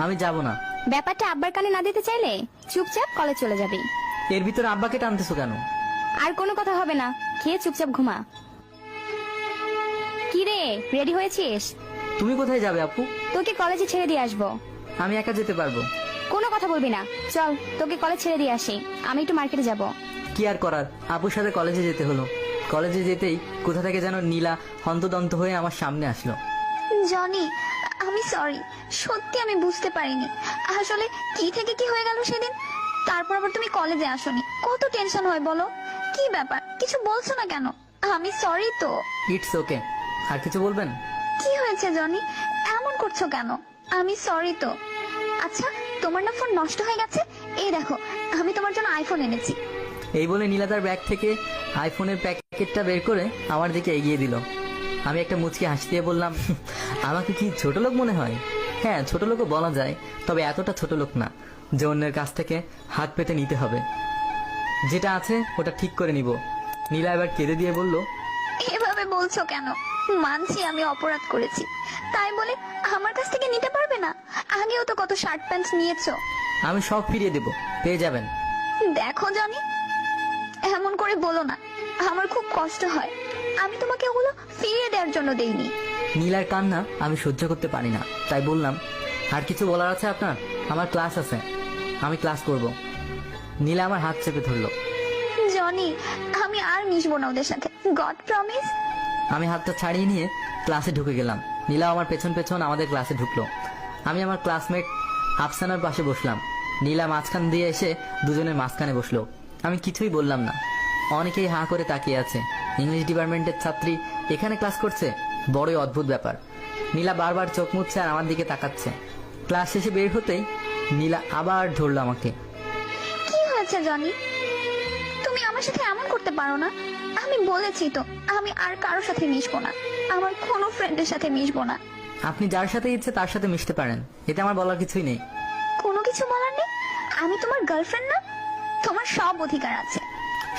আমি যাব না। ব্যাপারটা আব্বার কানে না দিতে চাইলে চুপচাপ কলেজ চলে যাবি। এর ভিতরে আব্বাকে টানতেছো কেন? আর কোনো কথা হবে না, খেয়ে চুপচাপ ঘুমা। কি রে, রেডি হয়েছিস? তুমি কোথায় যাবে আপু? তোকে কলেজে ছেড়ে দিয়ে আসবো। আমি একা যেতে পারবো। কোনো কথা বলবি না, চল তোকে কলেজ ছেড়ে দিয়ে আসি। আমি একটু মার্কেটে যাব। কি আর করার, আপুর সাথে কলেজে যেতে হলো। কলেজে যেতেই কোথা থেকে যেন নীলা হন্তদন্ত হয়ে আমার সামনে আসলো। জনি, আমি সরি, সত্যি আমি বুঝতে পারিনি আসলে কি থেকে কি হয়ে গেল সেদিন। তারপর আবার তুমি কলেজে আসোনি, কত টেনশন হয় বলো। কি ব্যাপার, কিছু বলছো না কেন? আমি সরি তো। It's okay. আর কিছু বলবেন? কি হয়েছে জনি, এমন করছো কেন? আমি সরি তো। আচ্ছা, তোমার না ফোন নষ্ট হয়ে গেছে? এই দেখো, আমি তোমার জন্য আইফোন এনেছি। এই বলে নীলা তার ব্যাগ থেকে আইফোনের প্যাকেটটা বের করে আমার দিকে এগিয়ে দিল। আমি একটা মুচকি হাসি দিয়ে বললাম, আমাকে কি ছোট লোক মনে হয়? হ্যাঁ, ছোট লোকও বলা যায়, তবে এতটা ছোট লোক না যে অন্যের কাছ থেকে হাত পেতে নিতে হবে। যেটা আছে ওটা ঠিক করে নিব। নীলা এবার কেঁদে দিয়ে বলল, এভাবে বলছো কেন? মানছি আমি অপরাধ করেছি, তাই বলে আমার কাছ থেকে নিতে পারবে না? আগেও তো কত শার্ট প্যান্ট নিয়েছো। আমি সব ফিরিয়ে দেব, পেয়ে যাবেন। দেখো জনি, এমন করে বলো না, আমার খুব কষ্ট হয়। আমি তোমাকে ওগুলো ফিরিয়ে দেওয়ার জন্য দেইনি। নীলার কান্না আমি সহ্য করতে পারি না, তাই বললাম, আর কিছু বলার আছে আপনার? আমার ক্লাস আছে, আমি ক্লাস করব। নীলা আমার হাত চেপে ধরলো। জনি, আমি আর মিশবো না ওদের সাথে, গড প্রমিস। আমি হাতটা ছাড়িয়ে নিয়ে ক্লাসে ঢুকে গেলাম। নীলা আমার পেছন পেছন আমাদের ক্লাসে ঢুকলো। আমি আমার ক্লাসমেট আফসানার পাশে বসলাম। নীলা মাঝখান দিয়ে এসে দুজনের মাঝখানে বসলো। আমি কিছুই বললাম না। অনেকেই হাঁ করে তাকিয়ে আছে। ইংলিশ ডিপার্টমেন্টের ছাত্রী এখানে ক্লাস করছে, বড়ই অদ্ভুত ব্যাপার। নীলা বারবার চোখ মুছছে আর আমার দিকে তাকাচ্ছে। ক্লাস শেষে বের হতেই নীলা আবার ধরলো আমাকে। কি হয়েছে জনি, তুমি আমার সাথে এমন করতে পারো না। আমি বলেছি তো, আমি আর কারোর সাথে মিশবো না, আমার কোনো ফ্রেন্ডের সাথে মিশবো না। আপনি যার সাথে ইচ্ছে তার সাথে মিশতে পারেন, এতে আমার বলার কিছুই নেই। কোনো কিছু বলার নেই? আমি তোমার গার্লফ্রেন্ড না? তোমার সব অধিকার আছে।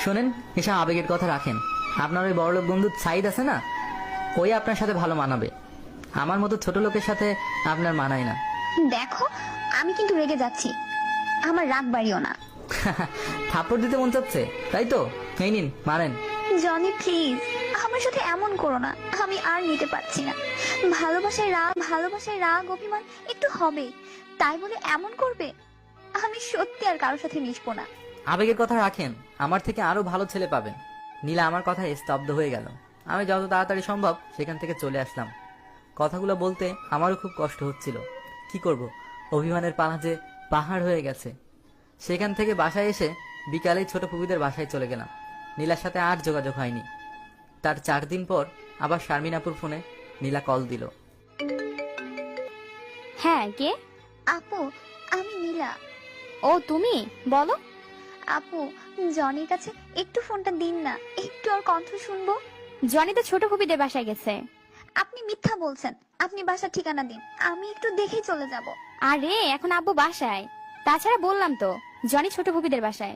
শোনেন, এসব আবেগের কথা রাখেন। আপনার ওই বড়লোক বন্ধু সাইদ আছে না, ওই আপনার সাথে ভালো মানাবে। আমার মতো ছোট লোকের সাথে আপনার মানায় না। দেখো, আমি কিন্তু রেগে যাচ্ছি, আমার রাগ বাড়িও না। থাপ্পড় দিতে মন চাচ্ছে, তাই তো? এই নিন, মারেন। জনি প্লিজ, আমার সাথে এমন করো না, আমি আর নিতে পারছি না। ভালোবাসায় রাগ অভিমান একটু হবে, তাই বলে এমন করবে? আমি সত্যি আর কারোর সাথে মিশবো না। আবেগের কথা রাখেন, আমার থেকে আরো ভালো ছেলে পাবেন। নীলা আমার কথায় স্তব্ধ হয়ে গেল। আমি যত তাড়াতাড়ি সম্ভব সেখান থেকে চলে আসলাম। কথাগুলো বলতে আমারও খুব কষ্ট হচ্ছিল। কি করব, অভিমানের পালা যে পাহাড় হয়ে গেছে। সেখান থেকে বাসায় এসে বিকালেই ছোট ফুপিদের বাসায় চলে গেলাম। নীলার সাথে আর যোগাযোগ হয়নি। তার 4 দিন পর আবার শারমিনাপুর ফোনে নীলা কল দিল। হ্যাঁ, কে? আপু, আমি নীলা। ও তুমি, বলো। আপু, জনির কাছে একটু ফোনটা দিন না, একটু আর কণ্ঠ শুনবো। জনি তো ছোট ফুপিদের বাসায় গেছে। আপনি মিথ্যা বলছেন, আপনি বাসার ঠিকানা দিন, আমি একটু দেখেই চলে যাব। আরে এখন আব্বু বাসায়, তাছাড়া বললাম তো জনি ছোট ফুপিদের বাসায়।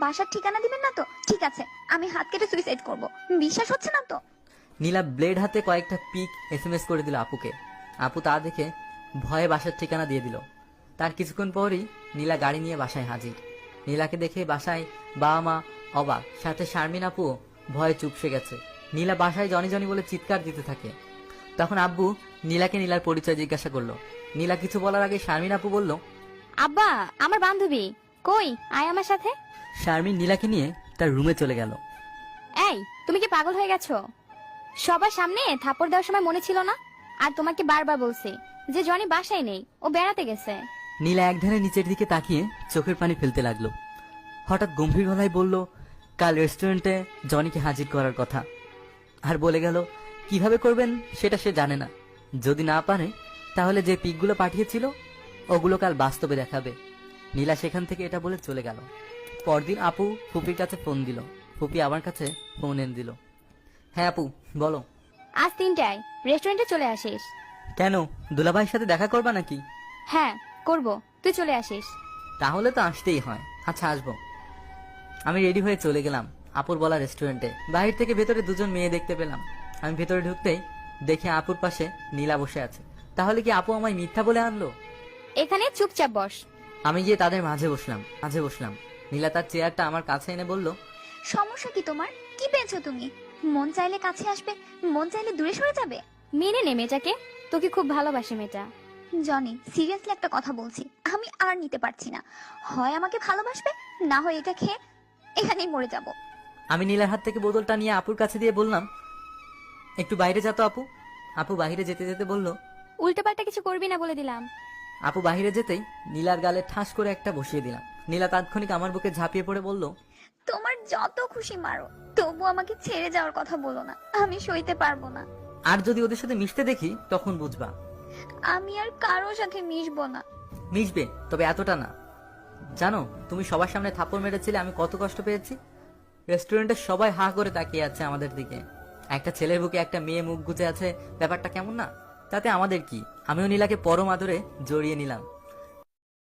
বাসার ঠিকানা দিবেন না তো? ঠিক আছে, আমি হাত কেটে সুইসাইড করব। বিশ্বাস হচ্ছে না তো? নীলা ব্লেড হাতে কয়েকটা পিক SMS করে দিল আপুকে। আপু তা দেখে ভয়ে বাসার ঠিকানা দিয়ে দিল। তার কিছুক্ষণ পরই নীলা গাড়ি নিয়ে বাসায় হাজির। নীলাকে দেখে বাসায় বাবা মা অবাক, সাথে শারমিন আপু ভয়ে চুপসে গেছে। নীলা বাসায় জনি জনি বলে চিৎকার দিতে থাকে। তখন আব্বু নীলাকে নীলার পরিচয় জিজ্ঞাসা করলো। নীলা কিছু বলার আগে শারমিন আপু বলল, আব্বা, আমার বান্ধবী কই, আয় আমার সাথে। শারমিন নীলাকে নিয়ে তার রুমে চলে গেল। এই, তুমি কি পাগল হয়ে গেছো? সবার সামনে থাপ্পড় দেওয়ার সময় মনে ছিল না? আর তোমাকে বারবার বলছি যে জনি বাসায় নেই, ও বেড়াতে গেছে। নীলা একধারে নিচের দিকে তাকিয়ে চোখের পানি ফেলতে লাগলো। হঠাৎ গম্ভীর গলায় বলল, কাল রেস্টুরেন্টে জনিকে হাজির করার কথা। আর বলে গেল কিভাবে করবেন সেটা সে জানে না। যদি না পারে তাহলে যে পিকগুলো পাঠিয়েছিল ওগুলো কাল বাস্তবে দেখাবে। নীলা সেখান থেকে এটা বলে চলে গেল। পরদিন আপু ফুপির কাছে ফোন দিল। ফুপি আমার কাছে ফোন এনে দিল। হ্যাঁ আপু, বলো। আজ 3টায় রেস্টুরেন্টে চলে আসিস। কেন, দুলাভাইয়ের সাথে দেখা করবা নাকি? হ্যাঁ করব, তুই চলে আসিস। তাহলে তো আসতেই হয়। আচ্ছা, আসবো। আমি রেডি হয়ে চলে গেলাম আপুর বলা রেস্টুরেন্টে। বাহির থেকে ভেতরে দুজন মেয়ে দেখতে পেলাম। আমি ভেতরে ঢুকতেই দেখে আপুর পাশে নীলা বসে আছে। তাহলে কি আপু আমায় মিথ্যা বলে আনলো? এখানে চুপচাপ বস। আমি গিয়ে তাদের মাঝে বসলাম। নীলা তার চেয়ারটা আমার কাছে এনে বলল, সমস্যা কি তোমার? কি পেয়েছো তুমি? মন চাইলে কাছে আসবে, মন চাইলে দূরে সরে যাবে। মেনে নে মেয়েটাকে, তোকে খুব ভালোবাসে মেয়েটা। জনি, সিরিয়াসলি একটা কথা বলছি, আমি আর নিতে পারছি না। হয় আমাকে ভালোবাসবে, না হয় এটা খেয়ে এখানেই মরে যাব। আমি নীলার হাত থেকে বোতলটা নিয়ে আপুর কাছে দিয়ে বললাম, একটু বাইরে যা তো আপু। আপু বাইরে যেতে যেতে বলল, উল্টোপাল্টা কিছু করবি না বলে দিলাম। আপু বাইরে যেতেই নীলার গালে ঠাস করে একটা বসিয়ে দিলাম। নীলা তাৎক্ষণিক আমার বুকে ঝাঁপিয়ে পড়ে বলল, তোমার যত খুশি মারো, তবু আমাকে ছেড়ে যাওয়ার কথা বলো না, আমি সইতে পারবো না। আর যদি ওদের সাথে মিশতে দেখি তখন বুঝবা। আমি আর কারোর সাথে মিশবো না। মিশবে, তবে এতটা না। জানো তুমি সবার সামনে থাপ্পড় মেরেছিলে, আমি কত কষ্ট পেয়েছি। রেস্টুরেন্টের সবাই হা করে তাকিয়ে আছে আমাদের দিকে। একটা ছেলের বুকে একটা মেয়ে মুখ গুজে আছে, ব্যাপারটা কেমন না? তাতে আমাদের কি? আমিও নীলাকে পরম আদরে জড়িয়ে নিলাম।